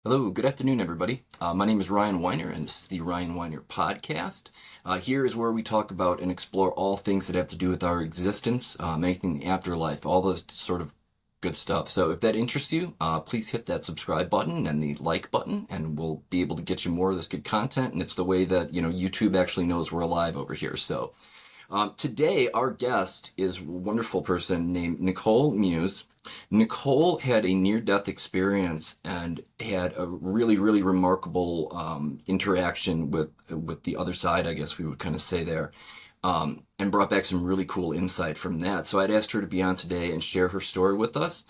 Hello, good afternoon, everybody. My name is Ryan Weiner, and this is the Ryan Weiner Podcast. Here is where we talk about and explore all things that have to do with our existence, anything in the afterlife, all those sort of good stuff. So if that interests you, please hit that subscribe button and the like button, and we'll be able to get you more of this good content. And it's the way that, YouTube actually knows we're alive over here. So today, our guest is a wonderful person named Nicole Meeuws. Nicole had a near-death experience and had a really, really remarkable interaction with the other side, I guess we would kind of say there, and brought back some really cool insight from that. So I'd asked her to be on today and share her story with us.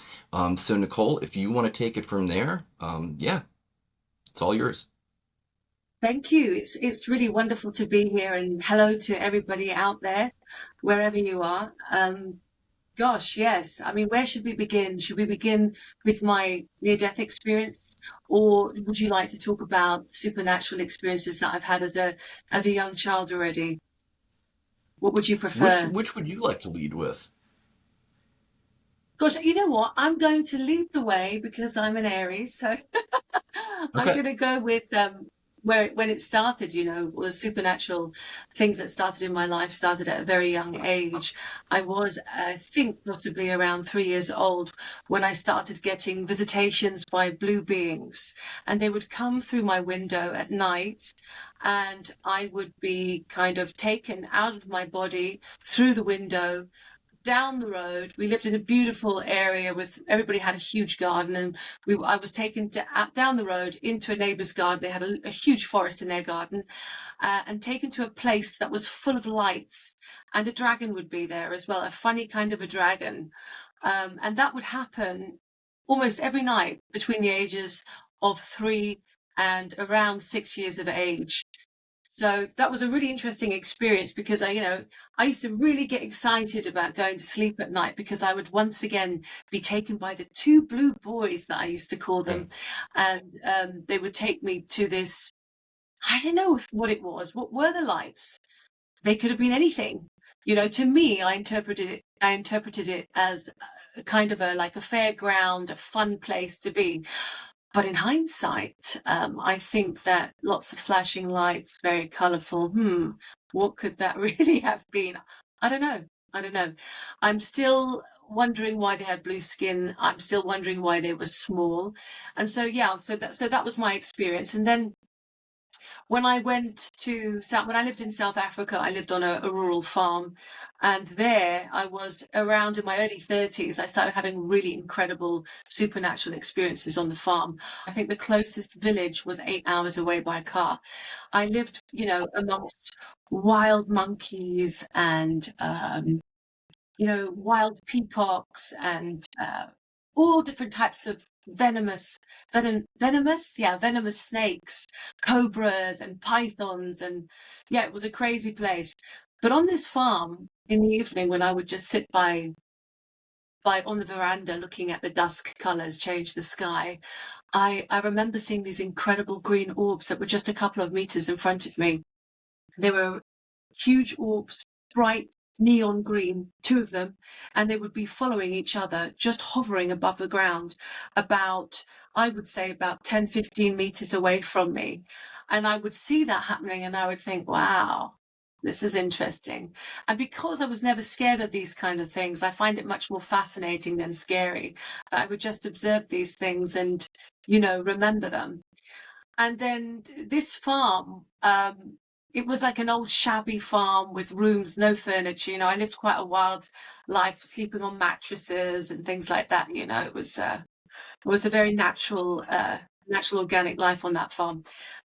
So Nicole, if you want to take it from there, yeah, it's all yours. Thank you. It's really wonderful to be here, and hello to everybody out there, wherever you are. Gosh, yes. I mean, where should we begin? Should we begin with my near-death experience, or would you like to talk about supernatural experiences that I've had as a young child already? What would you Which prefer? which would you like to lead with? Gosh, you know what? I'm going to lead the way because I'm an Aries, so I'm Okay. going to go with where when it started. All the supernatural things that started in my life started at a very young age. I was, I think, possibly around 3 years old when I started getting visitations by blue beings, and they would come through my window at night, and I would be kind of taken out of my body through the window down the road. We lived in a beautiful area with everybody had a huge garden, and I was taken down the road into a neighbour's garden. They had a huge forest in their garden, and taken to a place that was full of lights, and a dragon would be there as well, a funny kind of a dragon, and that would happen almost every night between the ages of 3 and around 6 years of age. So that was a really interesting experience because I used to really get excited about going to sleep at night because I would once again be taken by the two blue boys that I used to call Okay. them, and they would take me to this. I don't know what it was. What were the lights? They could have been anything. To me, I interpreted it as a kind of a like a fairground, a fun place to be. But in hindsight, I think that lots of flashing lights, very colourful. What could that really have been? I don't know. I don't know. I'm still wondering why they had blue skin. I'm still wondering why they were small. And so, yeah, so that was my experience. And then when I lived in South Africa, I lived on a rural farm, and there I was around in my early 30s. I started having really incredible supernatural experiences on the farm. I think the closest village was 8 hours away by car. I lived, amongst wild monkeys and wild peacocks and all different types of venomous snakes, cobras and pythons, and yeah, it was a crazy place. But on this farm in the evening, when I would just sit by on the veranda looking at the dusk colors change the sky, I remember seeing these incredible green orbs that were just a couple of meters in front of me. They were huge orbs, bright neon green, two of them, and they would be following each other, just hovering above the ground, about, I would say, about 10, 15 meters away from me. And I would see that happening, and I would think, wow, this is interesting. And because I was never scared of these kind of things, I find it much more fascinating than scary. I would just observe these things and, remember them. And then this farm, it was like an old shabby farm with rooms, no furniture. I lived quite a wild life, sleeping on mattresses and things like that. It was a very natural organic life on that farm.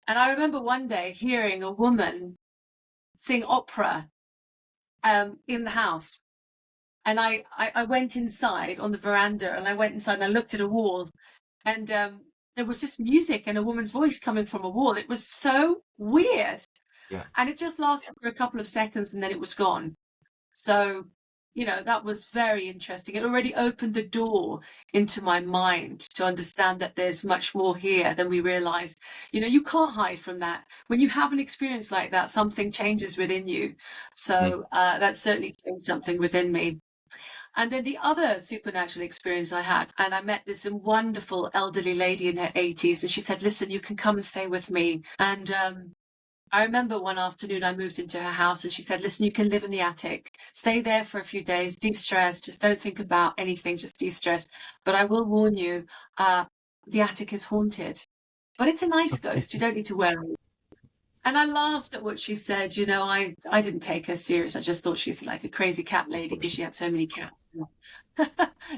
And I remember one day hearing a woman sing opera in the house. And I went inside on the veranda, and I went inside and I looked at a wall, and there was this music and a woman's voice coming from a wall. It was so weird. Yeah. And it just lasted for a couple of seconds, and then it was gone. So, that was very interesting. It already opened the door into my mind to understand that there's much more here than we realize. You can't hide from that. When you have an experience like that, something changes within you. Mm. So that certainly changed something within me. And then the other supernatural experience I had, and I met this wonderful elderly lady in her 80s, and she said, listen, you can come and stay with me. And I remember one afternoon I moved into her house and she said, listen, you can live in the attic, stay there for a few days, de-stress, just don't think about anything, just de-stress. But I will warn you, the attic is haunted. But it's a nice ghost, you don't need to worry. And I laughed at what she said. You know, I didn't take her serious. I just thought she's like a crazy cat Of lady because course. she had so many cats,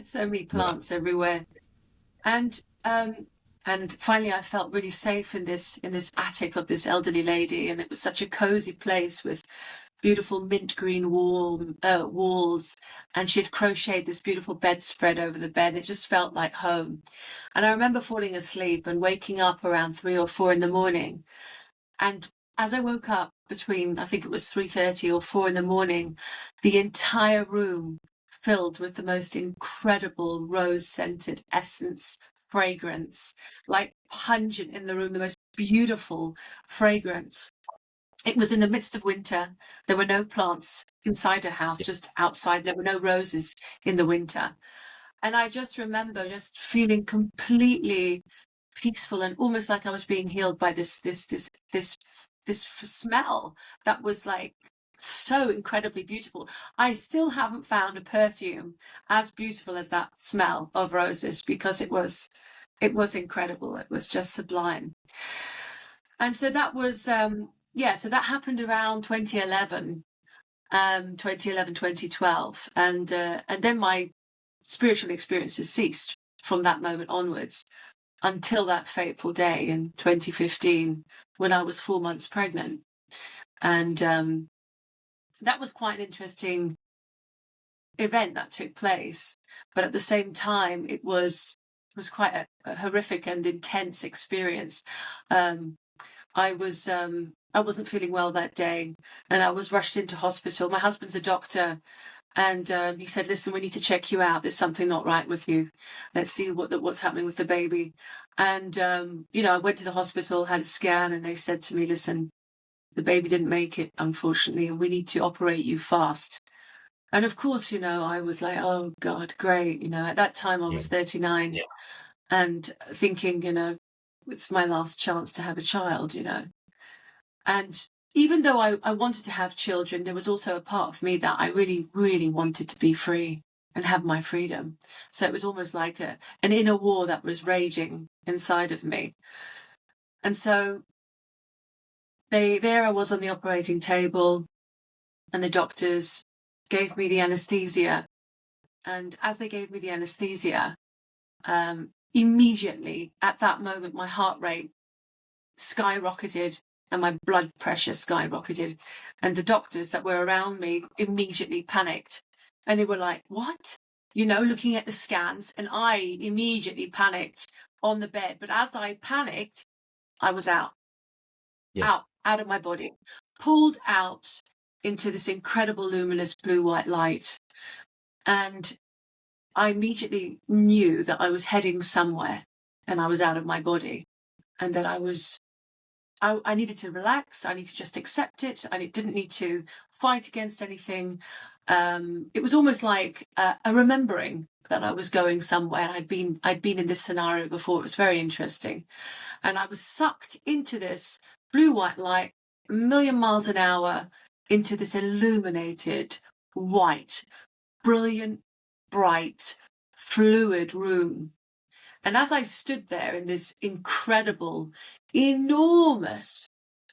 so many Yeah. plants everywhere. And and finally I felt really safe in this attic of this elderly lady, and it was such a cozy place with beautiful mint green walls, and she had crocheted this beautiful bedspread over the bed. It just felt like home. And I remember falling asleep and waking up around 3 or 4 in the morning, and as I woke up between, I think it was 3:30 or 4 in the morning, the entire room filled with the most incredible rose-scented essence, fragrance, like pungent in the room, the most beautiful fragrance. It was in the midst of winter. There were no plants inside a house, Yeah. just outside. There were no roses in the winter. And I just remember just feeling completely peaceful and almost like I was being healed by this smell that was like so incredibly beautiful. I still haven't found a perfume as beautiful as that smell of roses, because it was incredible. It was just sublime. And so that was so that happened around 2011, 2012, and then my spiritual experiences ceased from that moment onwards until that fateful day in 2015 when I was 4 months pregnant. And that was quite an interesting event that took place. But at the same time, it was quite a horrific and intense experience. Um, I wasn't feeling well that day, and I was rushed into hospital. My husband's a doctor, and he said, listen, we need to check you out. There's something not right with you. Let's see what's happening with the baby. And I went to the hospital, had a scan, and they said to me, listen, the baby didn't make it, unfortunately, and we need to operate you fast. And of course, I was like, oh God, great. At that time I Yeah. was 39. Yeah. And thinking, it's my last chance to have a child. And even though I wanted to have children, there was also a part of me that I really, really wanted to be free and have my freedom. So it was almost like an inner war that was raging inside of me. And so there I was on the operating table, and the doctors gave me the anesthesia. And as they gave me the anesthesia, immediately at that moment, my heart rate skyrocketed and my blood pressure skyrocketed. And the doctors that were around me immediately panicked. And they were like, what? Looking at the scans. And I immediately panicked on the bed. But as I panicked, I was out, Yeah. out of my body, pulled out into this incredible luminous blue-white light. And I immediately knew that I was heading somewhere, and I was out of my body, and that I needed to relax. I needed to just accept it. I didn't need to fight against anything. It was almost like a remembering that I was going somewhere. I'd been in this scenario before. It was very interesting. And I was sucked into this blue-white light, a million miles an hour, into this illuminated, white, brilliant, bright, fluid room. And as I stood there in this incredible, enormous,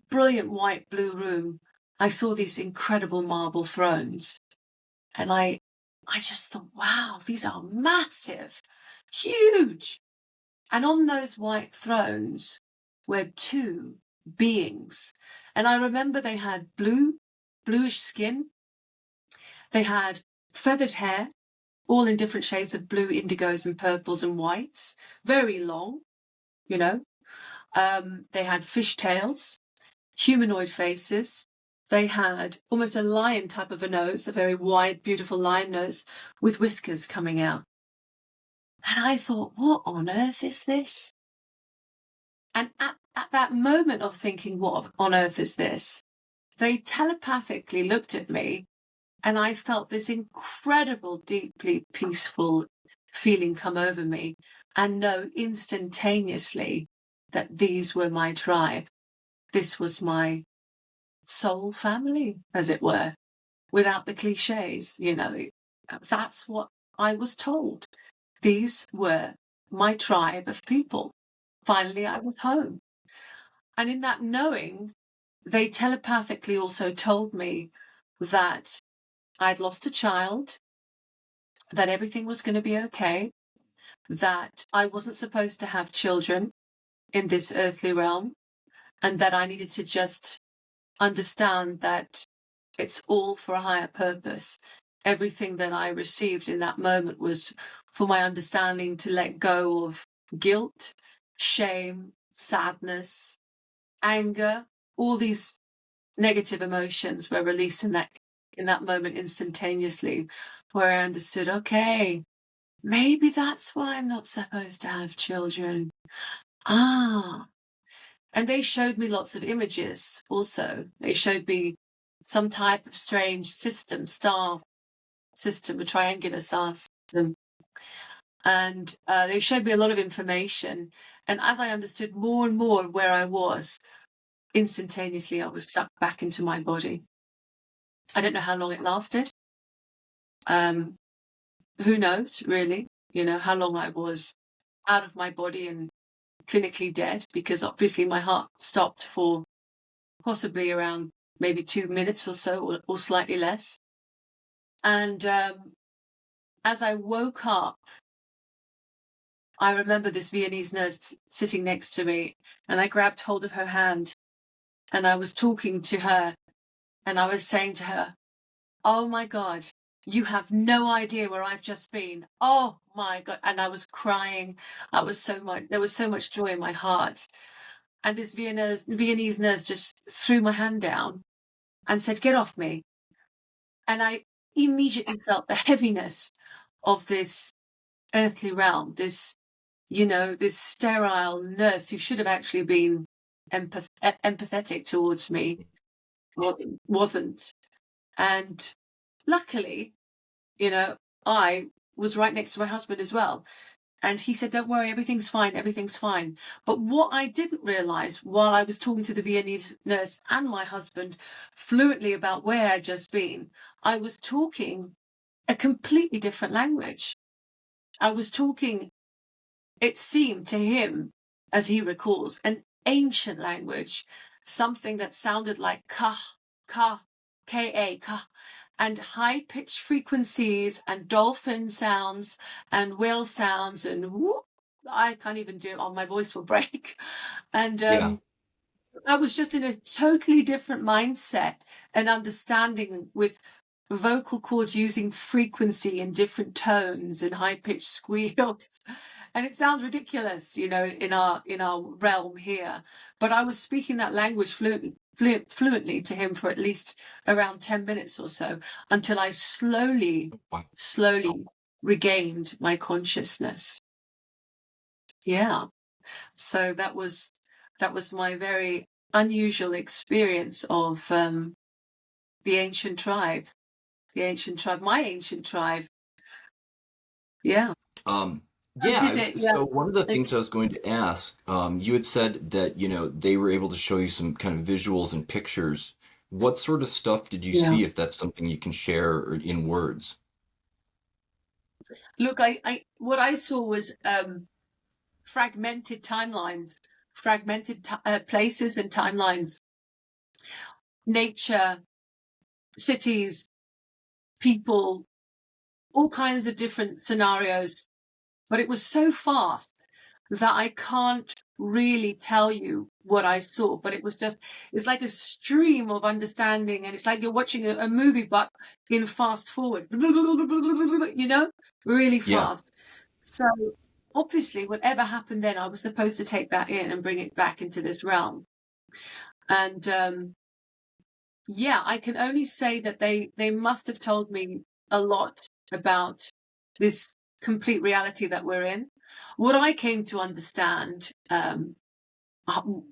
brilliant white blue room, I saw these incredible marble thrones. And I just thought, wow, these are massive, huge. And on those white thrones were two beings. And I remember they had bluish skin. They had feathered hair, all in different shades of blue, indigos and purples and whites, very long, you know. They had fish tails, humanoid faces. They had almost a lion type of a nose, a very wide, beautiful lion nose with whiskers coming out. And I thought, what on earth is this? And at that moment of thinking, what on earth is this? They telepathically looked at me And I felt this incredible, deeply peaceful feeling come over me, and know instantaneously that these were my tribe. This was my soul family, as it were, without the cliches, That's what I was told. These were my tribe of people. Finally, I was home. And in that knowing, they telepathically also told me that I'd lost a child, that everything was going to be okay, that I wasn't supposed to have children in this earthly realm, and that I needed to just understand that it's all for a higher purpose. Everything that I received in that moment was for my understanding to let go of guilt, shame, sadness, anger. All these negative emotions were released in that moment instantaneously, where I understood, okay, maybe that's why I'm not supposed to have children. Ah. And they showed me lots of images also. They showed me some type of strange star system, a triangular star system. And they showed me a lot of information. And as I understood more and more where I was, instantaneously I was sucked back into my body. I don't know how long it lasted. Um, who knows, really, how long I was out of my body and clinically dead, because obviously my heart stopped for possibly around maybe 2 minutes or so, or slightly less. And as I woke up, I remember this Viennese nurse sitting next to me, and I grabbed hold of her hand, and I was talking to her, and I was saying to her, "Oh my God, you have no idea where I've just been. Oh my God." And I was crying. There was so much joy in my heart. And this Viennese nurse just threw my hand down and said, "Get off me." And I immediately felt the heaviness of this earthly realm, this sterile nurse who should have actually been empathetic towards me, wasn't. And luckily, you know, I was right next to my husband as well. And he said, "Don't worry, everything's fine, everything's fine." But what I didn't realize while I was talking to the Viennese nurse and my husband fluently about where I'd just been, I was talking a completely different language. I was talking, it seemed to him, as he recalls, an ancient language, something that sounded like ka, ka, and high-pitched frequencies and dolphin sounds and whale sounds and whoop. I can't even do it. Oh, my voice will break. And Yeah. I was just in a totally different mindset and understanding, with vocal cords using frequency in different tones and high-pitched squeals. And it sounds ridiculous, in our realm here. But I was speaking that language fluently to him for at least around 10 minutes or so, until I slowly regained my consciousness. Yeah. So that was my very unusual experience of the ancient tribe, my ancient tribe. Yeah. Um, I yeah, did it. Yeah. so one of the Like, things I was going to ask, you had said that, they were able to show you some kind of visuals and pictures. What sort of stuff did you yeah. see, if that's something you can share in words? Look, I what I saw was fragmented timelines, places and timelines, nature, cities, people, all kinds of different scenarios. But it was so fast that I can't really tell you what I saw. But it's like a stream of understanding, and it's like you're watching a movie, but in fast forward, really Yeah. fast. So obviously, whatever happened then, I was supposed to take that in and bring it back into this realm. And yeah, I can only say that they must have told me a lot about this complete reality that we're in. What I came to understand,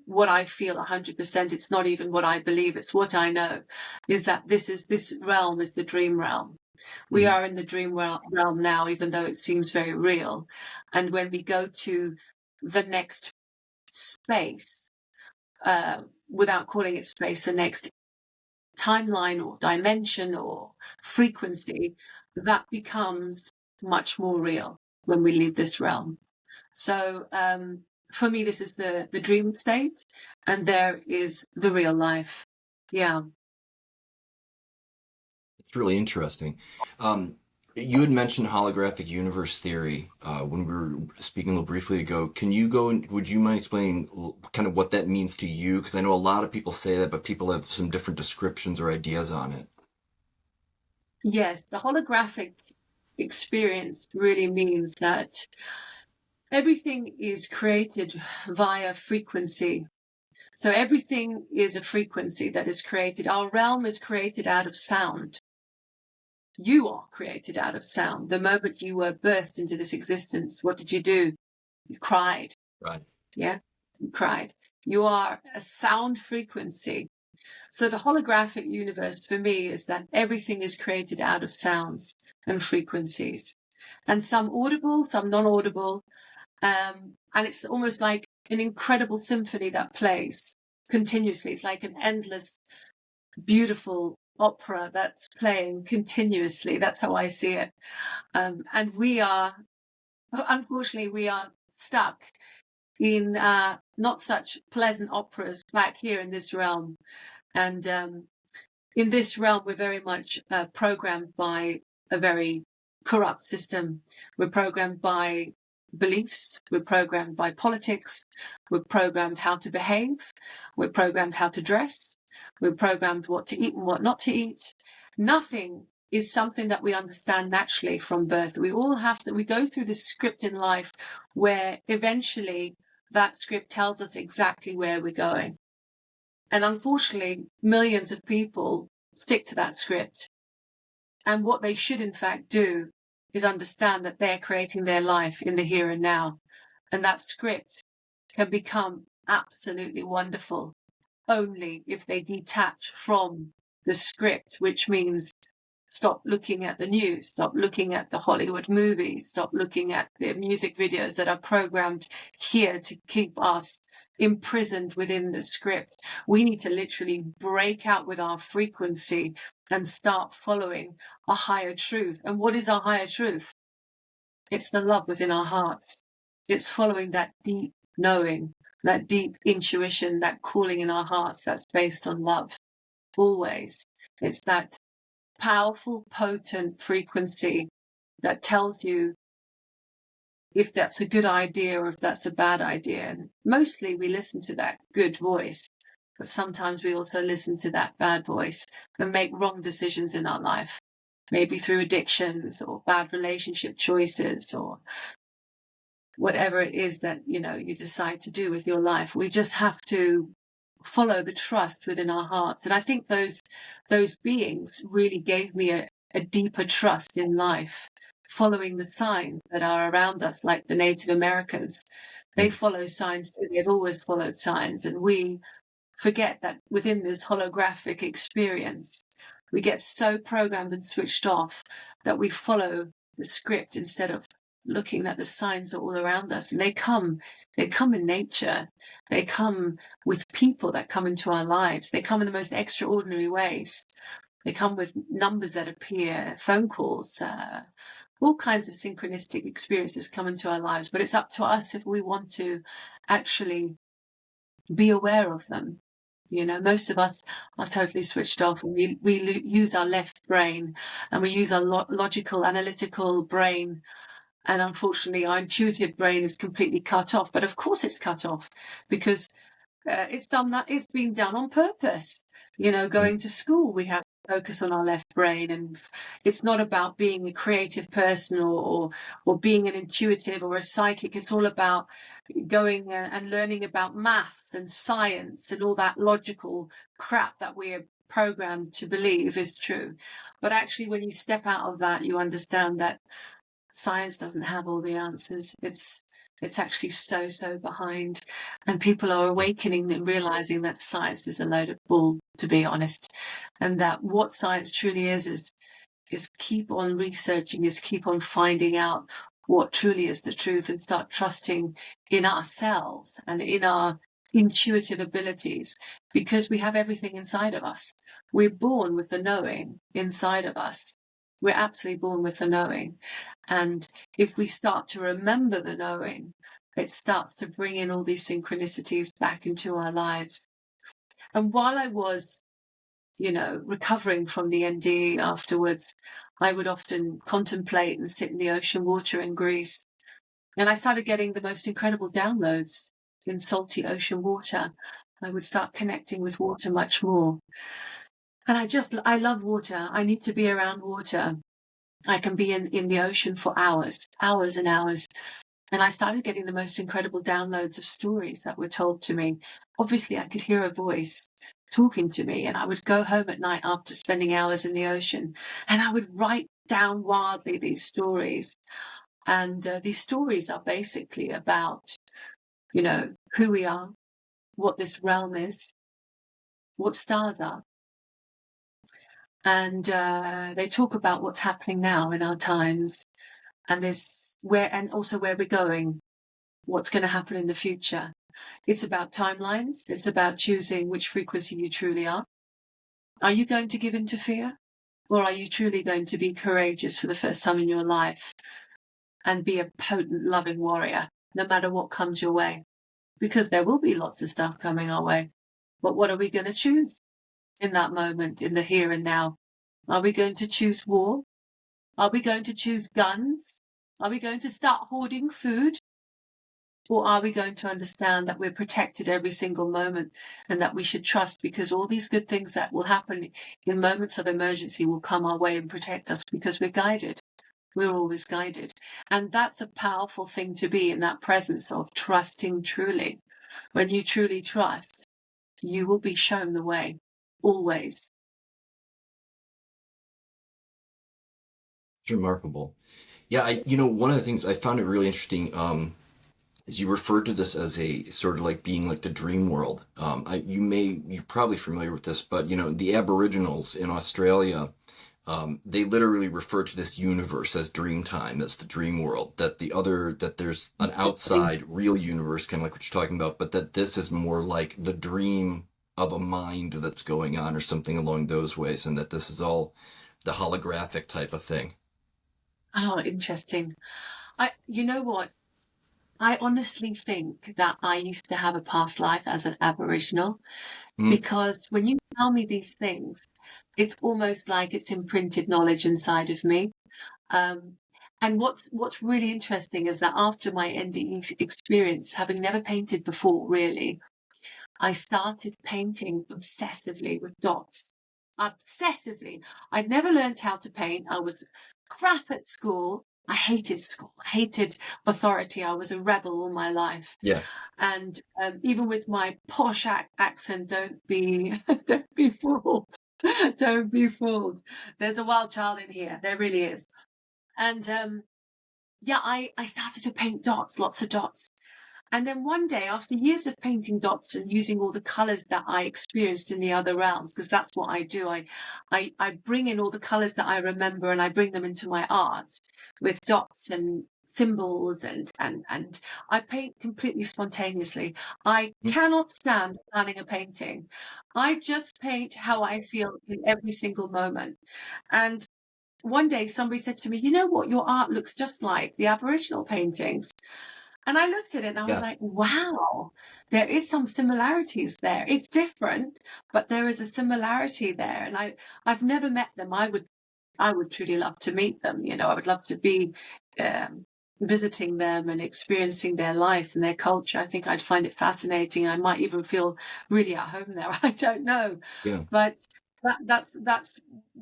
what I feel 100%. It's not even what I believe. It's what I know, is that this realm is the dream realm. We Mhm. are in the dream realm now, even though it seems very real. And when we go to the next space, without calling it space, the next timeline or dimension or frequency, that becomes much more real when we leave this realm. So for me, this is the dream state, and there is the real life. Yeah. It's really interesting. Um, you had mentioned holographic universe theory when we were speaking a little briefly ago. Can you go and would you mind explaining kind of what that means to you? Because I know a lot of people say that, but people have some different descriptions or ideas on it. Yes, the holographic experience really means that everything is created via frequency. So everything is a frequency that is created. Our realm is created out of sound. You are created out of sound. The moment you were birthed into this existence, what did you do? You cried. Right. Yeah, you cried. You are a sound frequency. So the holographic universe for me is that everything is created out of sounds and frequencies, and some audible, some non-audible. And it's almost like an incredible symphony that plays continuously. It's like an endless, beautiful opera that's playing continuously. That's how I see it. And we are, unfortunately, we are stuck in not such pleasant operas back here in this realm. And in this realm, we're very much programmed by a very corrupt system. We're programmed by beliefs. We're programmed by politics. We're programmed how to behave. We're programmed how to dress. We're programmed what to eat and what not to eat. Nothing is something that we understand naturally from birth. We all have to, we go through this script in life where eventually that script tells us exactly where we're going. And unfortunately, millions of people stick to that script. And what they should, in fact, do is understand that they're creating their life in the here and now. And that script can become absolutely wonderful only if they detach from the script, which means stop looking at the news, stop looking at the Hollywood movies, stop looking at the music videos that are programmed here to keep us imprisoned within the script. We need to literally break out with our frequency and start following a higher truth. And what is our higher truth? It's the love within our hearts. It's following that deep knowing, that deep intuition, that calling in our hearts that's based on love. Always. It's that powerful, potent frequency that tells you if that's a good idea or if that's a bad idea. And mostly we listen to that good voice, but sometimes we also listen to that bad voice and make wrong decisions in our life, maybe through addictions or bad relationship choices or whatever it is that, you know, you decide to do with your life. We just have to follow the trust within our hearts. And I think those beings really gave me a deeper trust in life, following the signs that are around us, like the Native Americans. They Mm. follow signs too. They've always followed signs. And we forget that within this holographic experience, we get so programmed and switched off that we follow the script instead of looking that the signs are all around us. And they come in nature. They come with people that come into our lives. They come in the most extraordinary ways. They come with numbers that appear, phone calls, all kinds of synchronistic experiences come into our lives. But it's up to us if we want to actually be aware of them. You know, most of us are totally switched off, and we use our left brain and we use our logical, analytical brain. And unfortunately, our intuitive brain is completely cut off. But of course, it's cut off because it's been done on purpose. You know, Mm. going to school, we have to focus on our left brain, and it's not about being a creative person or being an intuitive or a psychic. It's all about going and learning about maths and science and all that logical crap that we are programmed to believe is true. But actually, when you step out of that, you understand that science doesn't have all the answers. It's actually so behind. And people are awakening and realizing that science is a load of bull, to be honest. And that what science truly is keep on researching, is keep on finding out what truly is the truth, and start trusting in ourselves and in our intuitive abilities, because we have everything inside of us. We're born with the knowing inside of us. We're absolutely born with the knowing. And if we start to remember the knowing, it starts to bring in all these synchronicities back into our lives. And while I was, recovering from the NDE afterwards, I would often contemplate and sit in the ocean water in Greece. And I started getting the most incredible downloads in salty ocean water. I would start connecting with water much more. And I love water. I need to be around water. I can be in the ocean for hours and hours. And I started getting the most incredible downloads of stories that were told to me. Obviously, I could hear a voice talking to me, and I would go home at night after spending hours in the ocean, and I would write down wildly these stories. And these stories are basically about, who we are, what this realm is, what stars are. And they talk about what's happening now in our times, and and also where we're going, what's going to happen in the future. It's about timelines. It's about choosing which frequency you truly are. Are you going to give in to fear? Or are you truly going to be courageous for the first time in your life and be a potent, loving warrior, no matter what comes your way? Because there will be lots of stuff coming our way. But what are we going to choose in that moment, in the here and now? Are we going to choose war? Are we going to choose guns? Are we going to start hoarding food? Or are we going to understand that we're protected every single moment, and that we should trust, because all these good things that will happen in moments of emergency will come our way and protect us, because we're guided. We're always guided. And that's a powerful thing to be in, that presence of trusting truly. When you truly trust, you will be shown the way, always. It's remarkable. Yeah, one of the things I found it really interesting, is you referred to this as a sort of like being like the dream world. You're probably familiar with this, but the Aboriginals in Australia, they literally refer to this universe as dream time, as the dream world. That there's an Interesting. outside real universe, kind of like what you're talking about, but that this is more like the dream of a mind that's going on, or something along those ways, and that this is all the holographic type of thing. Oh, interesting. You know what? I honestly think that I used to have a past life as an Aboriginal, Mm, because when you tell me these things, it's almost like it's imprinted knowledge inside of me. Um, and what's really interesting is that after my NDE experience, having never painted before, really, I started painting obsessively with dots. Obsessively. I'd never learned how to paint. I was crap at school. I hated school. I hated authority. I was a rebel all my life. yeah, And even with my posh accent, don't be don't be fooled. Don't be fooled. There's a wild child in here. There really is. And yeah, I started to paint dots, lots of dots. And then one day, after years of painting dots and using all the colors that I experienced in the other realms, because that's what I do, I bring in all the colors that I remember, and I bring them into my art with dots and symbols, and I paint completely spontaneously. I mm, cannot stand planning a painting. I just paint how I feel in every single moment. And one day somebody said to me, "You know what? Your art looks just like the Aboriginal paintings." And I looked at it and I was yeah, like, wow, there is some similarities there. It's different, but there is a similarity there. And I've never met them. I would truly love to meet them. I would love to be um, visiting them and experiencing their life and their culture. I think I'd find it fascinating. I might even feel really at home there. I don't know, yeah. but that's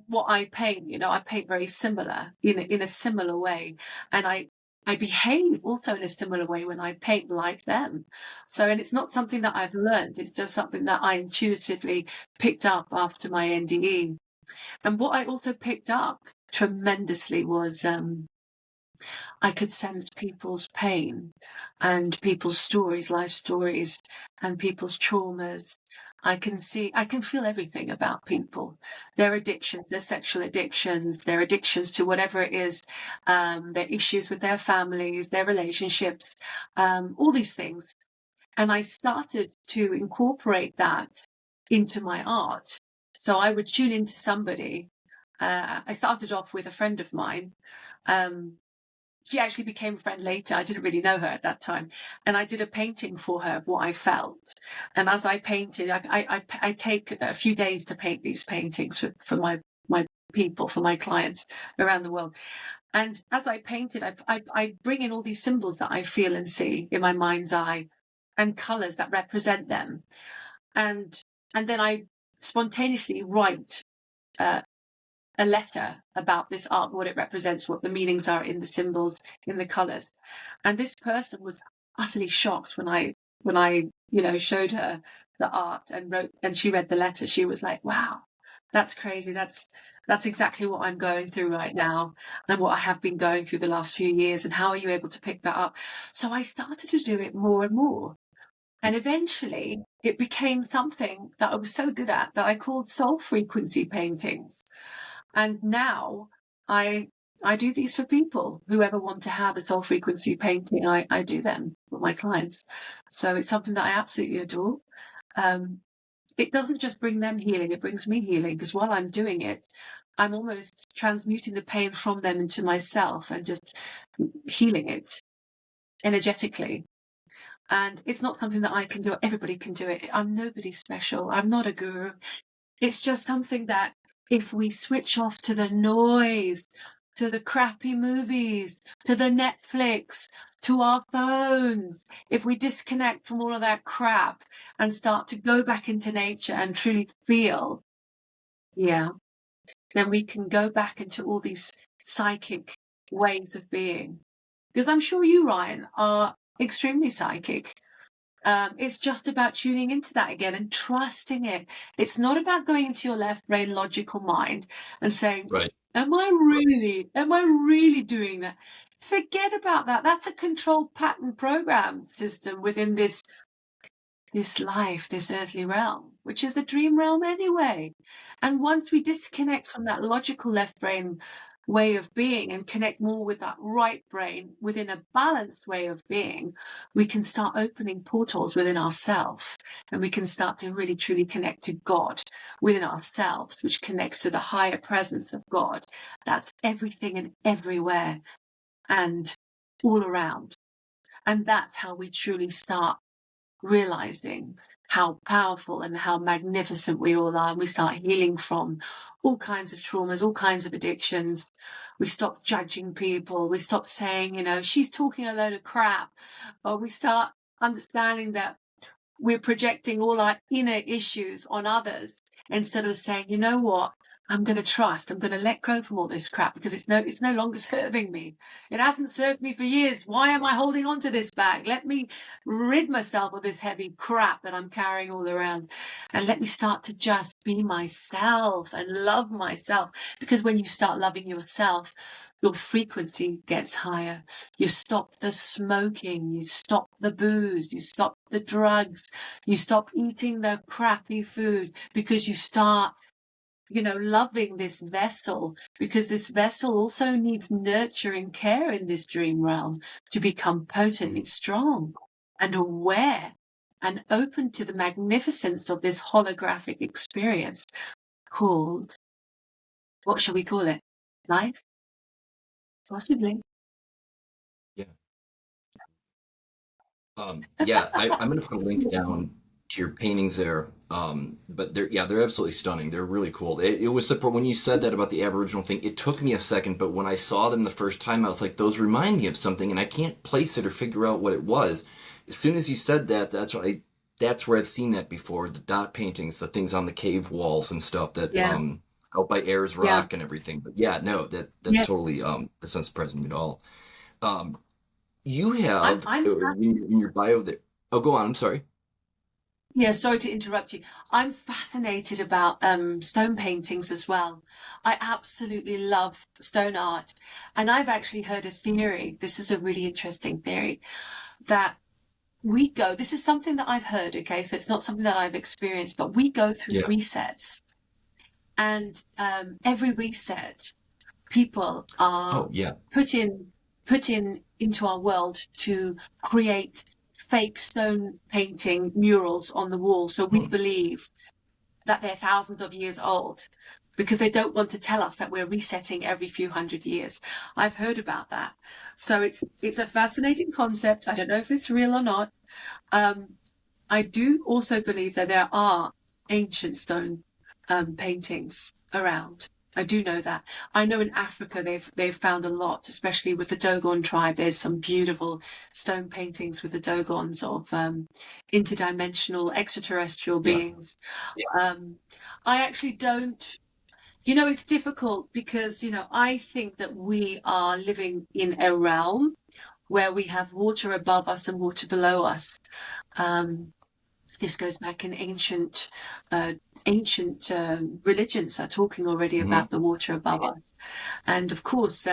what I paint. I paint very similar, in a similar way, and I behave also in a similar way when I paint like them. So, and it's not something that I've learned. It's just something that I intuitively picked up after my NDE. And what I also picked up tremendously was I could sense people's pain and people's stories, life stories, and people's traumas. I can feel everything about people, their addictions, their sexual addictions, their addictions to whatever it is, their issues with their families, their relationships, all these things. And I started to incorporate that into my art. So I would tune into somebody. I started off with a friend of mine. Um, she actually became a friend later. I didn't really know her at that time. And I did a painting for her of what I felt. And as I painted, I take a few days to paint these paintings for my people, for my clients around the world. And as I painted, I bring in all these symbols that I feel and see in my mind's eye and colors that represent them. And and then I spontaneously write uh, a letter about this art, what it represents, what the meanings are in the symbols, in the colors. And this person was utterly shocked when I showed her the art and wrote, and she read the letter. She was like, wow, that's crazy. That's exactly what I'm going through right now and what I have been going through the last few years. And how are you able to pick that up? So I started to do it more and more. And eventually it became something that I was so good at that I called soul frequency paintings. And now I I do these for people. Whoever want to have a soul frequency painting, I do them for my clients. So it's something that I absolutely adore. Um, it doesn't just bring them healing, it brings me healing, because while I'm doing it, I'm almost transmuting the pain from them into myself and just healing it energetically. And it's not something that I can do. Everybody can do it. I'm nobody special. I'm not a guru. It's just something that if we switch off to the noise, to the crappy movies, to the Netflix, to our phones, if we disconnect from all of that crap and start to go back into nature and truly feel, yeah, then we can go back into all these psychic ways of being. Because I'm sure you, Ryan, are extremely psychic. It's just about tuning into that again and trusting it. It's not about going into your left brain logical mind and saying, Right. am I really doing that? Forget about that. That's a controlled pattern program system within this life, this earthly realm, which is a dream realm anyway. And once we disconnect from that logical left brain way of being and connect more with that right brain within a balanced way of being, we can start opening portals within ourselves, and we can start to really truly connect to God within ourselves, which connects to the higher presence of God. That's everything and everywhere and all around. And that's how we truly start realizing how powerful and how magnificent we all are. And we start healing from all kinds of traumas, all kinds of addictions. We stop judging people. We stop saying, she's talking a load of crap. Or we start understanding that we're projecting all our inner issues on others instead of saying, you know what? I'm going to trust. I'm going to let go from all this crap because it's no longer serving me. It hasn't served me for years. Why am I holding on to this bag? Let me rid myself of this heavy crap that I'm carrying all around, and let me start to just be myself and love myself. Because when you start loving yourself, your frequency gets higher. You stop the smoking, you stop the booze, you stop the drugs, you stop eating the crappy food, because you start, loving this vessel, because this vessel also needs nurturing care in this dream realm to become potently strong and aware and open to the magnificence of this holographic experience called, what shall we call it? Life? Possibly. Yeah. Yeah, I'm gonna put a link down to your paintings there. But they're absolutely stunning. They're really cool. It was when you said that about the Aboriginal thing, it took me a second, but when I saw them the first time, I was like, those remind me of something, and I can't place it or figure out what it was. As soon as you said that, that's where I've seen that before. The dot paintings, the things on the cave walls and stuff that Yeah. out by Ayers Yeah. Rock and everything. But yeah, no, that Yeah. totally that's not surprising at all. Um, you I'm have I'm in your bio there. Oh, go on. I'm sorry. Yeah, sorry to interrupt you. I'm fascinated about stone paintings as well. I absolutely love stone art. And I've actually heard a theory. This is a really interesting theory that this is something that I've heard, okay? So it's not something that I've experienced, but we go through Yeah. resets. And every reset, people are Oh, yeah. put in put in into our world to create fake stone painting murals on the wall. So we Hmm. believe that they're thousands of years old because they don't want to tell us that we're resetting every few hundred years. I've heard about that. So it's a fascinating concept. I don't know if it's real or not. Um, I do also believe that there are ancient stone paintings around. I do know that. I know in Africa they've found a lot, especially with the Dogon tribe. There's some beautiful stone paintings with the Dogons of interdimensional extraterrestrial Yeah. beings. Um, I actually don't. You know, it's difficult because I think that we are living in a realm where we have water above us and water below us. Um, this goes back in uh, ancient religions are talking already Hmm. about the water above us, and of course,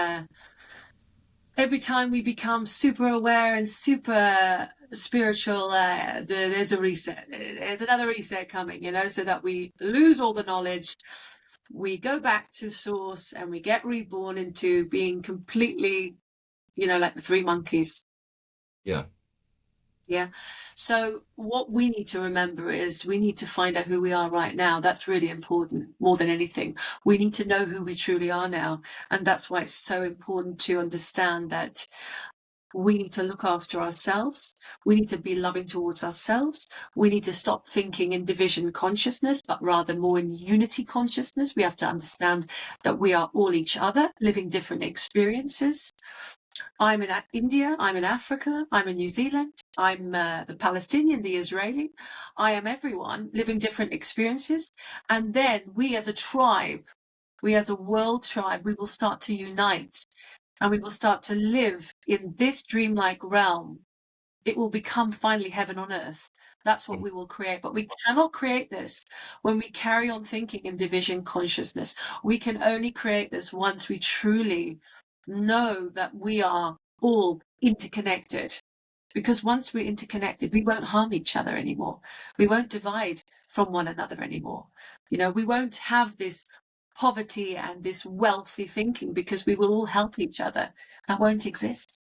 every time we become super aware and super spiritual, there's a reset. There's another reset coming, so that we lose all the knowledge. We go back to source and we get reborn into being completely, like the three monkeys. Yeah. Yeah. So what we need to remember is we need to find out who we are right now. That's really important more than anything. We need to know who we truly are now. And that's why it's so important to understand that we need to look after ourselves. We need to be loving towards ourselves. We need to stop thinking in division consciousness, but rather more in unity consciousness. We have to understand that we are all each other, living different experiences. I'm in India, I'm in Africa, I'm in New Zealand, I'm the Palestinian, the Israeli. I am everyone living different experiences. And then we as a tribe, we as a world tribe, we will start to unite and we will start to live in this dreamlike realm. It will become finally heaven on earth. That's what Mm. we will create. But we cannot create this when we carry on thinking in division consciousness. We can only create this once we truly know that we are all interconnected. Because once we're interconnected, we won't harm each other anymore. We won't divide from one another anymore. We won't have this poverty and this wealthy thinking because we will all help each other. That won't exist.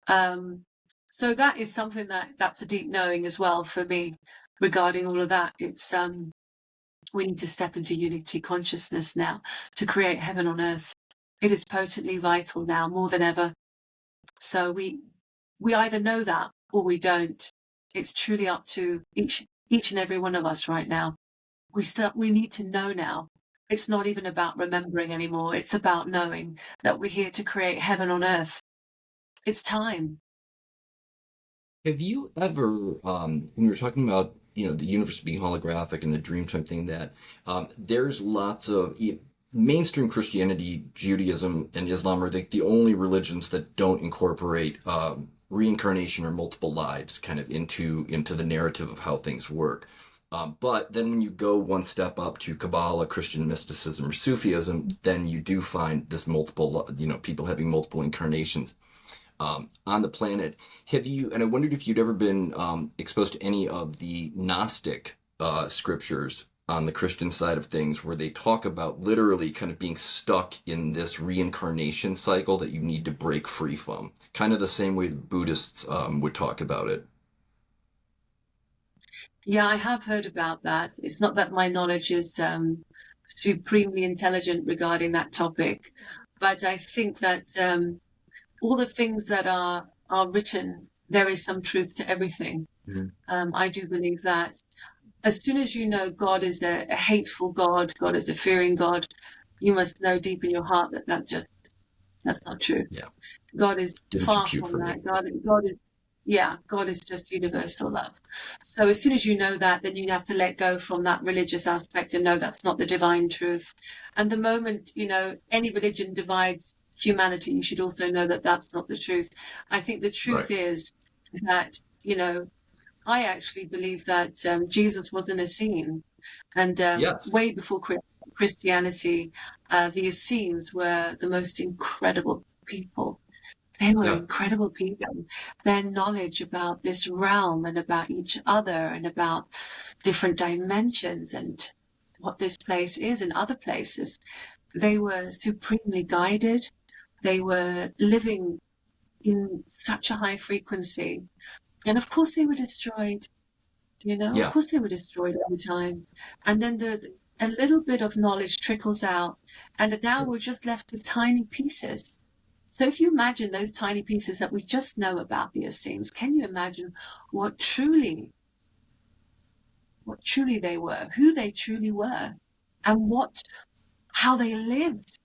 Um, so that is something that's a deep knowing as well for me regarding all of that. It's we need to step into unity consciousness now to create heaven on earth. It is potently vital now more than ever. So we either know that or we don't. It's truly up to each and every one of us right now. We need to know now. It's not even about remembering anymore. It's about knowing that we're here to create heaven on earth. It's time. Have you ever, when we were talking about, the universe being holographic and the dream type thing, that there's lots of mainstream Christianity, Judaism, and Islam are the only religions that don't incorporate reincarnation or multiple lives kind of into the narrative of how things work. But then when you go one step up to Kabbalah, Christian mysticism, or Sufism, then you do find this multiple, people having multiple incarnations on the planet. Have you, and I wondered if you'd ever been exposed to any of the Gnostic scriptures on the Christian side of things, where they talk about literally kind of being stuck in this reincarnation cycle that you need to break free from, kind of the same way the Buddhists would talk about it. Yeah, I have heard about that. It's not that my knowledge is supremely intelligent regarding that topic, but I think that all the things that are written, there is some truth to everything. Mhm. I do believe that. As soon as you know God is a hateful God, God is a fearing God, you must know deep in your heart that that's not true. Yeah, God is didn't far compute from for that. me. God is, yeah, God is just universal love. So as soon as you know that, then you have to let go from that religious aspect and know that's not the divine truth. And the moment, any religion divides humanity, you should also know that that's not the truth. I think the Right. truth is that, I actually believe that Jesus was an Essene, and Yes. way before Christianity, the Essenes were the most incredible people. They were Yeah. incredible people. Their knowledge about this realm and about each other and about different dimensions and what this place is and other places, they were supremely guided. They were living in such a high frequency. And of course, they were destroyed. Of Yeah. course, they were destroyed over time. And then a little bit of knowledge trickles out, and now we're just left with tiny pieces. So if you imagine those tiny pieces that we just know about the Essenes, can you imagine what truly they were, who they truly were, and how they lived?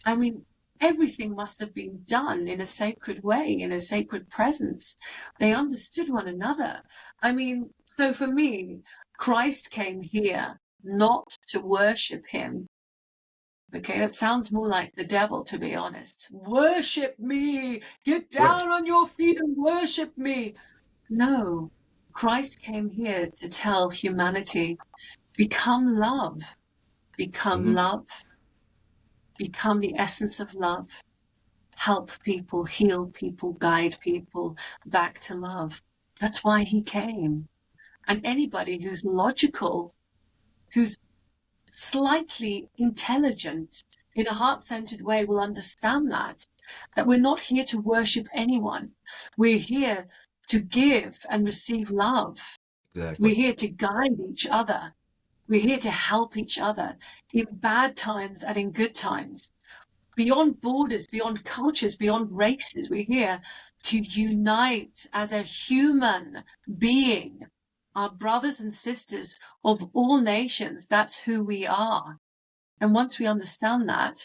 I mean, everything must have been done in a sacred way, in a sacred presence. They understood one another. I mean, so for me, Christ came here not to worship him. Okay, that sounds more like the devil, to be honest. Worship me! Get Right. down on your feet and worship me! No, Christ came here to tell humanity, become love, become Hmm. love, become the essence of love, help people, heal people, guide people back to love. That's why he came. And anybody who's logical, who's slightly intelligent in a heart-centered way will understand that we're not here to worship anyone. We're here to give and receive love. We're Exactly. here to guide each other. We're here to help each other in bad times and in good times. Beyond borders, beyond cultures, beyond races, we're here to unite as a human being. Our brothers and sisters of all nations, that's who we are. And once we understand that,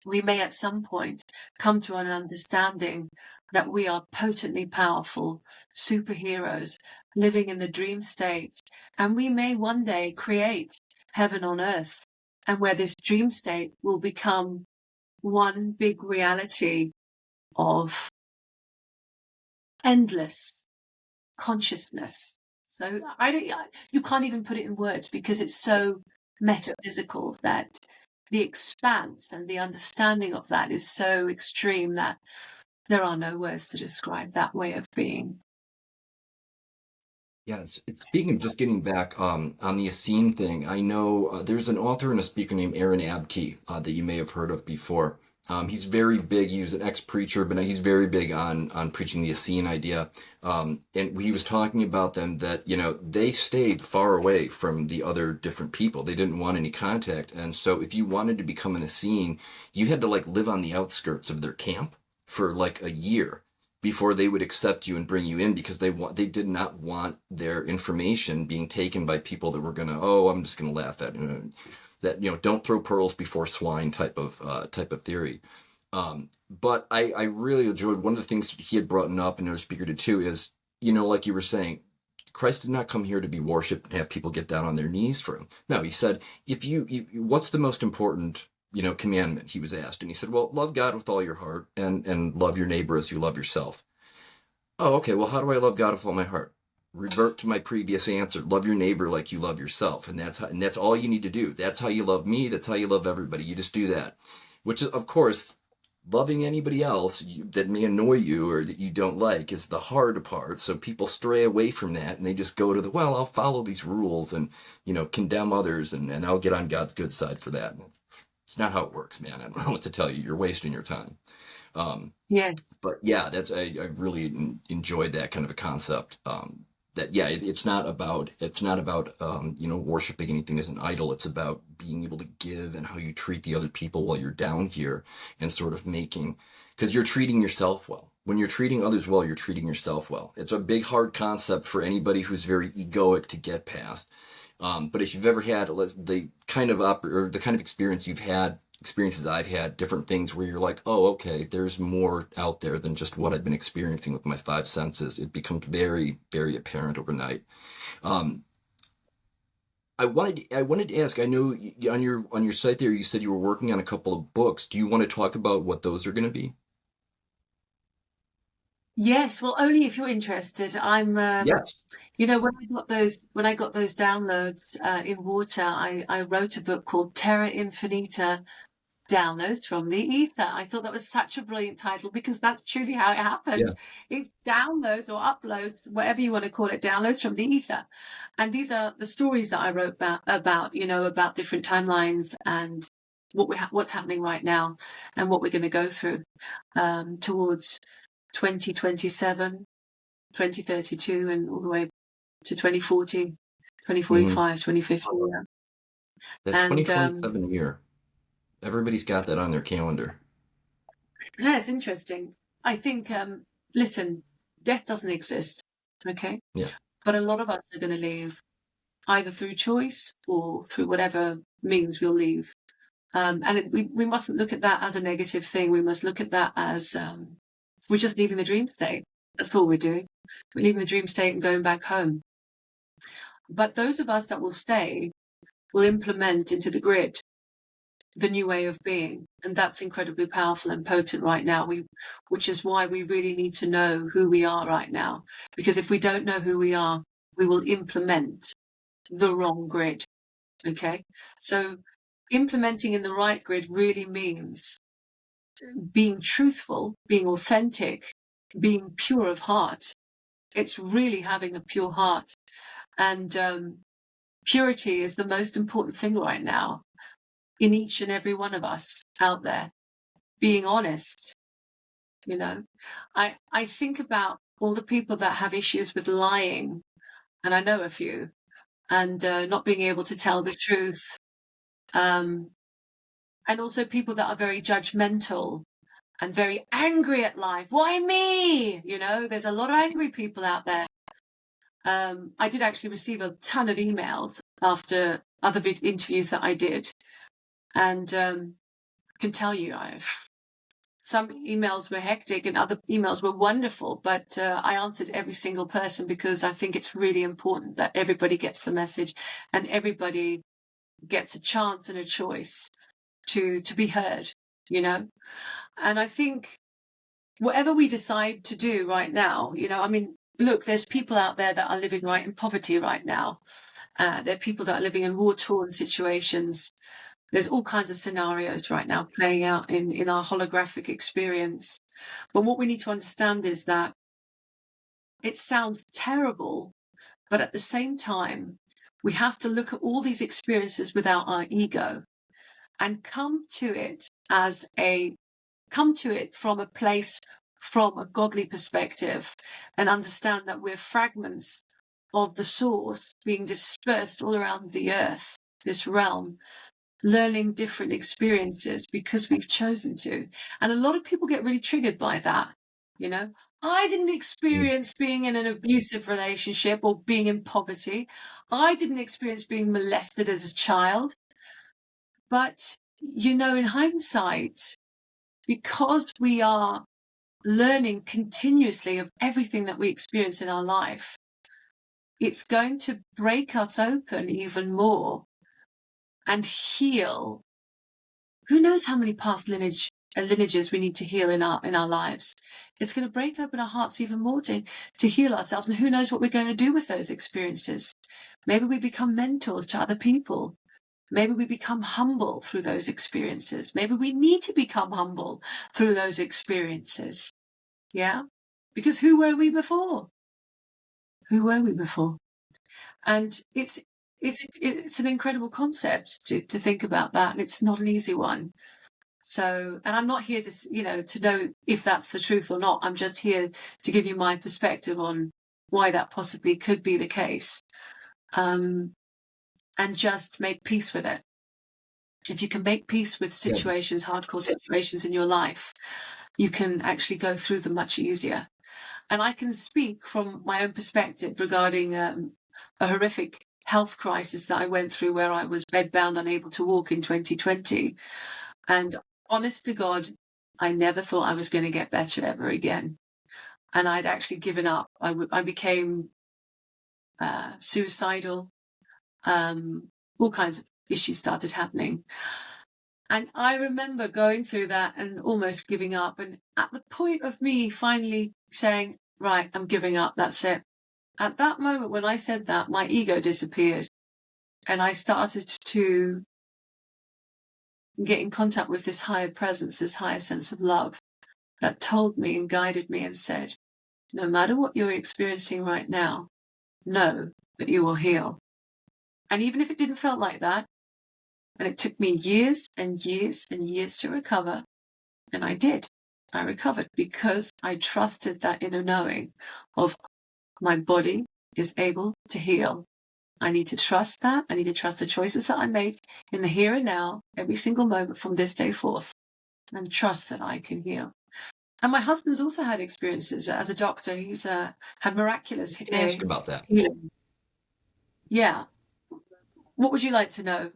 we may at some point come to an understanding that we are potently powerful superheroes living in the dream state. And we may one day create heaven on earth, and where this dream state will become one big reality of endless consciousness. So you can't even put it in words because it's so metaphysical that the expanse and the understanding of that is so extreme that there are no words to describe that way of being. Yeah, it's speaking of just getting back on the Essene thing, I know there's an author and a speaker named Aaron Abkey that you may have heard of before. He's very big. He was an ex-preacher, but he's very big on preaching the Essene idea. And he was talking about them that, they stayed far away from the other different people. They didn't want any contact. And so if you wanted to become an Essene, you had to like live on the outskirts of their camp for like a year before they would accept you and bring you in because they did not want their information being taken by people that were gonna, oh, I'm just gonna laugh at that, don't throw pearls before swine type of theory. But I really enjoyed one of the things he had brought up, and another speaker did too, is, like you were saying, Christ did not come here to be worshipped and have people get down on their knees for him. No, he said, if what's the most important, commandment, he was asked. And he said, well, love God with all your heart and love your neighbor as you love yourself. Oh, okay. Well, how do I love God with all my heart? Revert to my previous answer. Love your neighbor like you love yourself. And that's all you need to do. That's how you love me. That's how you love everybody. You just do that. Which is, of course, loving anybody else that may annoy you or that you don't like is the hard part. So people stray away from that and they just go to well, I'll follow these rules and, condemn others and I'll get on God's good side for that. It's not how it works, man. I don't know what to tell you. You're wasting your time. Um, Yes, but yeah, I really enjoyed that kind of a concept. That yeah, it's not about worshiping anything as an idol. It's about being able to give and how you treat the other people while you're down here and sort of making because you're treating yourself well. When you're treating others well, you're treating yourself well. It's a big hard concept for anybody who's very egoic to get past. But if you've ever had the kind of or the kind of experiences I've had, different things where you're like, oh, okay, there's more out there than just what I've been experiencing with my five senses. It becomes very, very apparent overnight. Um, I wanted to ask. I know on your site there, you said you were working on a couple of books. Do you want to talk about what those are going to be? Yes, well, only if you're interested. Yes. When I got those downloads in water, I wrote a book called Terra Infinita, Downloads from the Ether. I thought that was such a brilliant title because that's truly how it Yeah. happened. It's downloads or uploads, whatever you want to call it, downloads from the ether. And these are the stories that I wrote about different timelines and what's happening right now and what we're going to go through towards 2027, 2032, and all the way to 2040, Hmm. 2045, 2050. Yeah. That And 2027 year, everybody's got that on their calendar. yeah, it's interesting. I think, listen, death doesn't exist, okay? Yeah. But a lot of us are going to leave either through choice or through whatever means we'll leave. We mustn't look at that as a negative thing. We must look at that as we're just leaving the dream state. That's all we're doing. We're leaving the dream state and going back home. But those of us that will stay will implement into the grid the new way of being. And that's incredibly powerful and potent right now. Which is why we really need to know who we are right now. Because if we don't know who we are, we will implement the wrong grid. Okay. So implementing in the right grid really means being truthful, being authentic, being pure of heart. It's really having a pure heart. And purity is the most important thing right now in each and every one of us out there. Being honest, you know. I think about all the people that have issues with lying, and I know a few, and not being able to tell the truth. Um, and also people that are very judgmental and very angry at life. Why me? There's a lot of angry people out there. I did actually receive a ton of emails after other interviews that I did. And I can tell you, some emails were hectic and other emails were wonderful, but I answered every single person because I think it's really important that everybody gets the message and everybody gets a chance and a choice to be heard, you know? And I think whatever we decide to do right now, look, there's people out there that are living right in poverty right now. There are people that are living in war-torn situations. There's all kinds of scenarios right now playing out in our holographic experience. But what we need to understand is that it sounds terrible, but at the same time, we have to look at all these experiences without our ego and come to it from a place, from a godly perspective, and understand that we're fragments of the source being dispersed all around the earth, this realm, learning different experiences because we've chosen to. And a lot of people get really triggered by that. You know, I didn't Mm. experience being in an abusive relationship or being in poverty. I didn't experience being molested as a child. But, in hindsight, because we are learning continuously of everything that we experience in our life, it's going to break us open even more and heal. Who knows how many past lineages we need to heal in our lives. It's going to break open our hearts even more to heal ourselves. And who knows what we're going to do with those experiences. Maybe we become mentors to other people. Maybe we become humble through those experiences. Maybe we need to become humble through those experiences. Yeah? Because who were we before? Who were we before? And it's an incredible concept to think about that. And it's not an easy one. So, and I'm not here to know if that's the truth or not. I'm just here to give you my perspective on why that possibly could be the case. And just make peace with it. If you can make peace with Yeah. situations, hardcore situations in your life, you can actually go through them much easier. And I can speak from my own perspective regarding a horrific health crisis that I went through where I was bedbound, unable to walk in 2020. And honest to God, I never thought I was going to get better ever again. And I'd actually given up. I became suicidal. All kinds of issues started happening. And I remember going through that and almost giving up. And at the point of me finally saying, right, I'm giving up, that's it. At that moment, when I said that, my ego disappeared and I started to get in contact with this higher presence, this higher sense of love that told me and guided me and said, no matter what you're experiencing right now, know that you will heal. And even if it didn't feel like that, and it took me years and years and years to recover, and I did. I recovered because I trusted that inner knowing of my body is able to heal. I need to trust that. I need to trust the choices that I make in the here and now, every single moment from this day forth, and trust that I can heal. And my husband's also had experiences as a doctor. He's had miraculous I can ask about that. healing. Yeah. What would you like to know?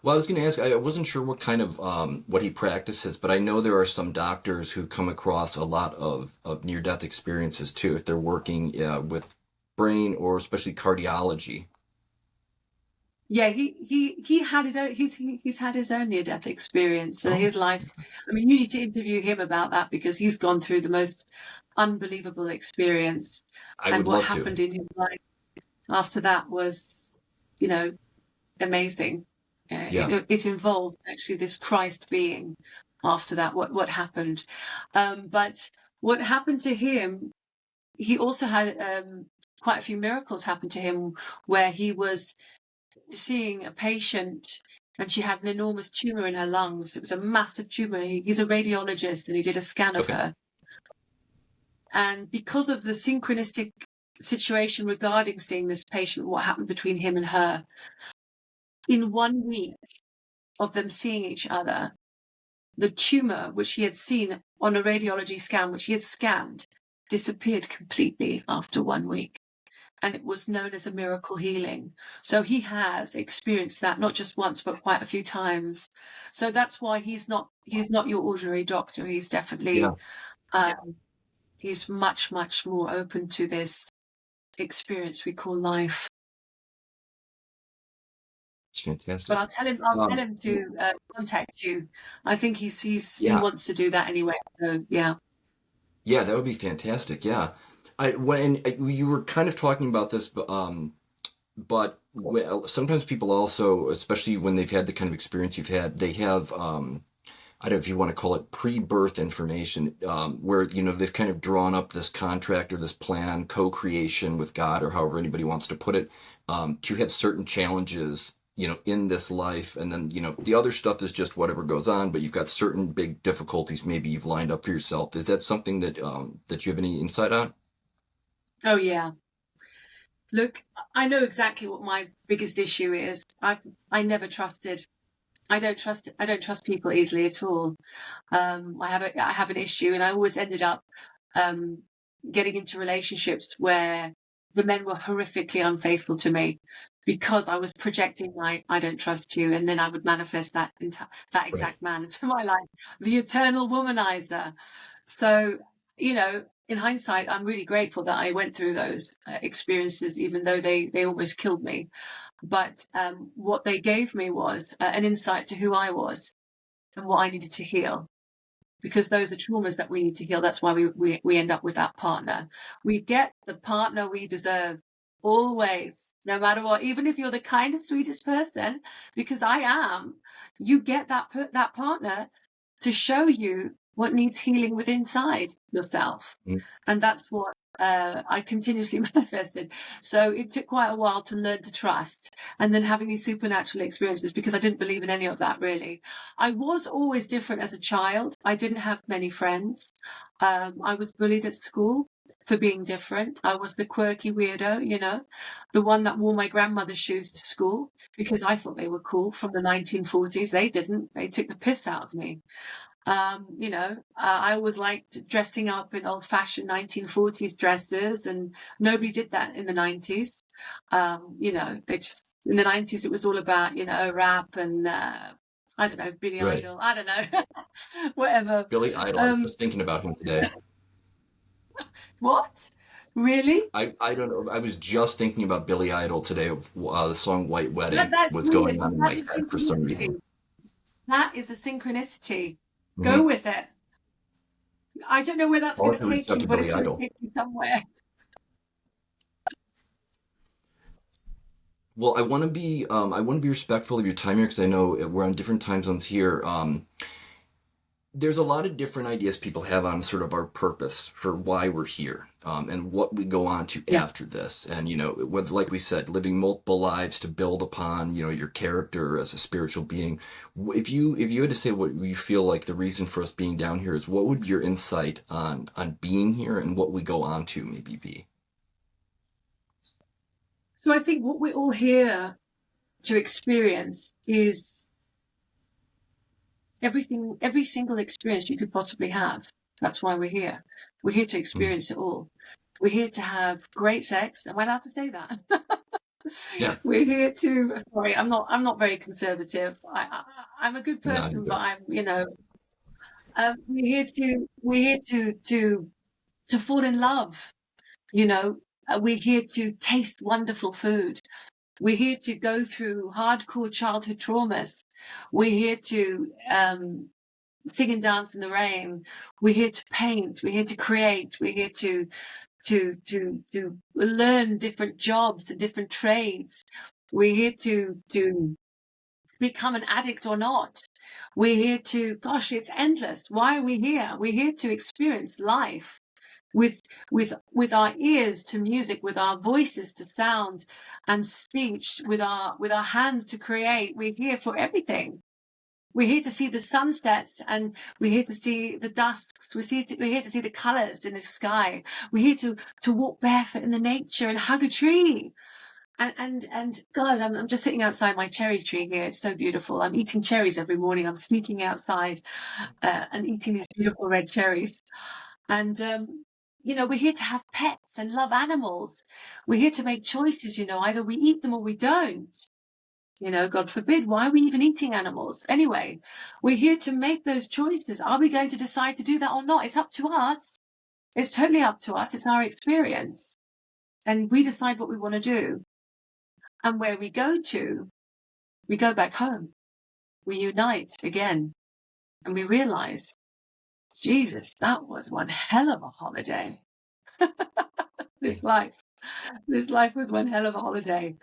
Well, I was going to ask, I wasn't sure what kind of what he practices, but I know there are some doctors who come across a lot of near-death experiences too, if they're working with brain or especially cardiology. Yeah, he had it. He's had his own near-death experience. So Oh, his life. I mean, you need to interview him about that because he's gone through the most unbelievable experience, I and would what love to. happened in his life after that was, you know, amazing. Yeah. It involved actually this Christ being after that. What happened? But what happened to him? He also had quite a few miracles happen to him where he was seeing a patient and she had an enormous tumor in her lungs. It was a massive tumor. He's a radiologist and he did a scan of Okay. her. And because of the synchronistic situation regarding seeing this patient, what happened between him and her, in 1 week of them seeing each other, the tumor, which he had seen on a radiology scan, which he had scanned, disappeared completely after 1 week. And it was known as a miracle healing. So he has experienced that not just once, but quite a few times. So that's why he's not your ordinary doctor. He's Yeah. definitely he's much, much more open to this experience we call life. It's But fantastic. I'll tell him to contact you. I think he Yeah. wants to do that anyway. So yeah. Yeah, that would be fantastic. Yeah. You were kind of talking about this, but sometimes people also, especially when they've had the kind of experience you've had, they have I don't know if you want to call it pre-birth information, where they've kind of drawn up this contract or this plan, co-creation with God, or however anybody wants to put it, to have certain challenges, in this life, and then the other stuff is just whatever goes on. But you've got certain big difficulties maybe you've lined up for yourself. Is that something that you have any insight on? Oh yeah. Look, I know exactly what my biggest issue is. I never trusted. I don't trust people easily at all. I have an issue, and I always ended up um, getting into relationships where the men were horrifically unfaithful to me because I was projecting my "I don't trust you," and then I would manifest that Right. exact man into my life, the eternal womanizer. So, in hindsight, I'm really grateful that I went through those experiences, even though they almost killed me. But what they gave me was an insight to who I was and what I needed to heal, because those are traumas that we need to heal. That's why we end up with that partner. We get the partner we deserve always, no matter what. Even if you're the kindest, sweetest person, because I am, you get that partner to show you what needs healing within inside yourself. Mm. And that's what I continuously manifested. So it took quite a while to learn to trust, and then having these supernatural experiences, because I didn't believe in any of that really. I was always different as a child. I didn't have many friends. I was bullied at school for being different. I was the quirky weirdo, the one that wore my grandmother's shoes to school because I thought they were cool from the 1940s. They didn't. They took the piss out of me. I always liked dressing up in old-fashioned 1940s dresses, and nobody did that in the 90s. They just in the 90s it was all about rap and I don't know, Billy Right. Idol. I don't know, whatever. Billy Idol. I was Um, just thinking about him today. what? Really? I don't know. I was just thinking about Billy Idol today. The song "White Wedding" That's was weird. going on in my That's a head for some reason. synchronicity. That is a synchronicity. Go Mm-hmm. with it. I don't know where that's I'll going have to to reach take out you, to but Billy it's going to Idol. take you somewhere. Well, I want to be respectful of your time here because I know we're on different time zones here. There's a lot of different ideas people have on sort of our purpose for why we're here, and what we go on to Yeah. after this. And, with, like we said, living multiple lives to build upon, your character as a spiritual being. If you had to say what you feel like the reason for us being down here is, what would your insight on being here and what we go on to maybe be? So I think what we're all here to experience is everything, every single experience you could possibly have. That's why we're here. We're here to Mm. experience it all. We're here to have great sex. Am I allowed to say that? Yeah, We're here to. Sorry, I'm not very conservative. I'm a good no, you're person, but good. we're here to fall in love. You know, we're here to taste wonderful food. We're here to go through hardcore childhood traumas. We're here to sing and dance in the rain. We're here to paint. We're here to create. We're here to learn different jobs and different trades. We're here to become an addict or not. We're here to, gosh, it's endless. Why are we here? We're here to experience life with with our ears to music, with our voices to sound and speech, with our hands to create. We're here for everything. We're here to see the sunsets, and we're here to see the dusks. We're here to see the colors in the sky. We're here to walk barefoot in the nature and hug a tree. And God, I'm just sitting outside my cherry tree here. It's so beautiful. I'm eating cherries every morning. I'm sneaking outside and eating these beautiful red cherries. And we're here to have pets and love animals. We're here to make choices. Either we eat them or we don't. God forbid, why are we even eating animals? Anyway, we're here to make those choices. Are we going to decide to do that or not? It's up to us. It's totally up to us. It's our experience. And we decide what we want to do. And where we go back home. We unite again. And we realize, Jesus, that was one hell of a holiday. This life. This life was one hell of a holiday.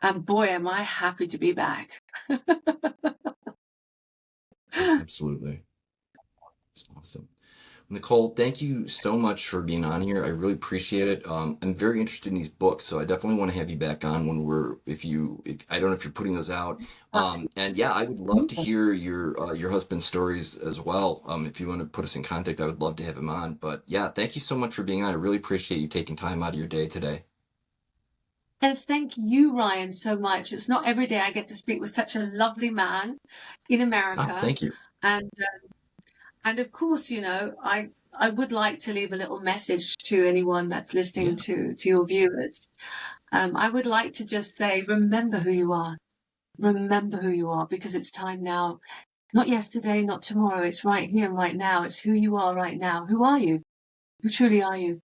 And boy, am I happy to be back. Absolutely. It's awesome. Nicole, thank you so much for being on here. I really appreciate it. I'm very interested in these books, so I definitely want to have you back on when if I don't know if you're putting those out. And yeah, I would love to hear your husband's stories as well. If you want to put us in contact, I would love to have him on. But yeah, thank you so much for being on. I really appreciate you taking time out of your day today. And thank you, Ryan, so much. It's not every day I get to speak with such a lovely man in Oh, America. thank you. And of course, I would like to leave a little message to anyone that's listening Yeah, to your viewers. I would like to just say, remember who you are. Remember who you are, because it's time now. Not yesterday, not tomorrow. It's right here and right now. It's who you are right now. Who are you? Who truly are you?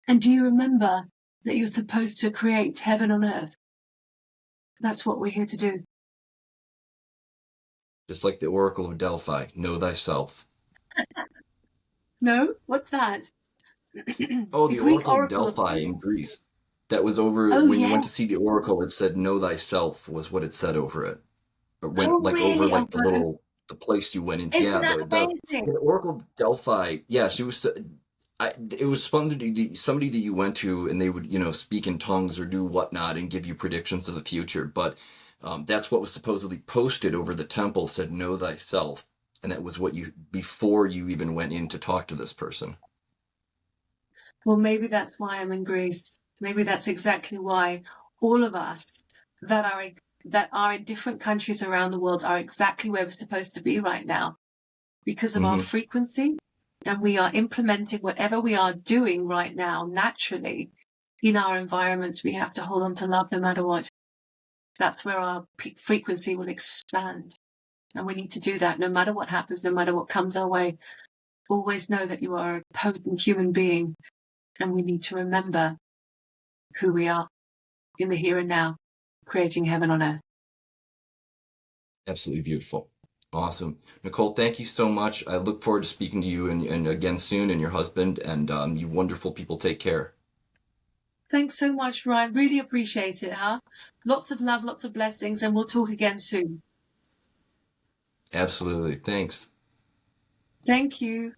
And do you remember that you're supposed to create heaven on earth? That's what we're here to do. just like the Oracle of Delphi, know thyself. No? What's that? Oh, The the Greek Oracle of oracle of Delphi in Greece. That was over Oh, when you yeah. went to see the Oracle. It said "Know thyself" was what it said over it. Or when Oh, like over really? Oh, like the place you went into. isn't Yeah, that amazing? the Oracle of Delphi. Yeah, she was. It was somebody that you went to, and they would speak in tongues or do whatnot and give you predictions of the future. But that's what was supposedly posted over the temple, said "Know thyself," and that was what you before you even went in to talk to this person. Well, maybe that's why I'm in Greece. Maybe that's exactly why all of us that are that are in different countries around the world are exactly where we're supposed to be right now, because of our Hmm. frequency, and we are implementing whatever we are doing right now naturally in our environments. We have to hold on to love no matter what. That's where our frequency will expand. And we need to do that no matter what happens, no matter what comes our way. Always know that you are a potent human being, and we need to remember who we are in the here and now, creating heaven on earth. Absolutely beautiful. Awesome. Nicole, thank you so much. I look forward to speaking to you and again soon and your husband and you wonderful people. Take care. Thanks so much, Ryan. Really appreciate it, huh? Lots of love, lots of blessings, and we'll talk again soon. Absolutely. Thanks. Thank you.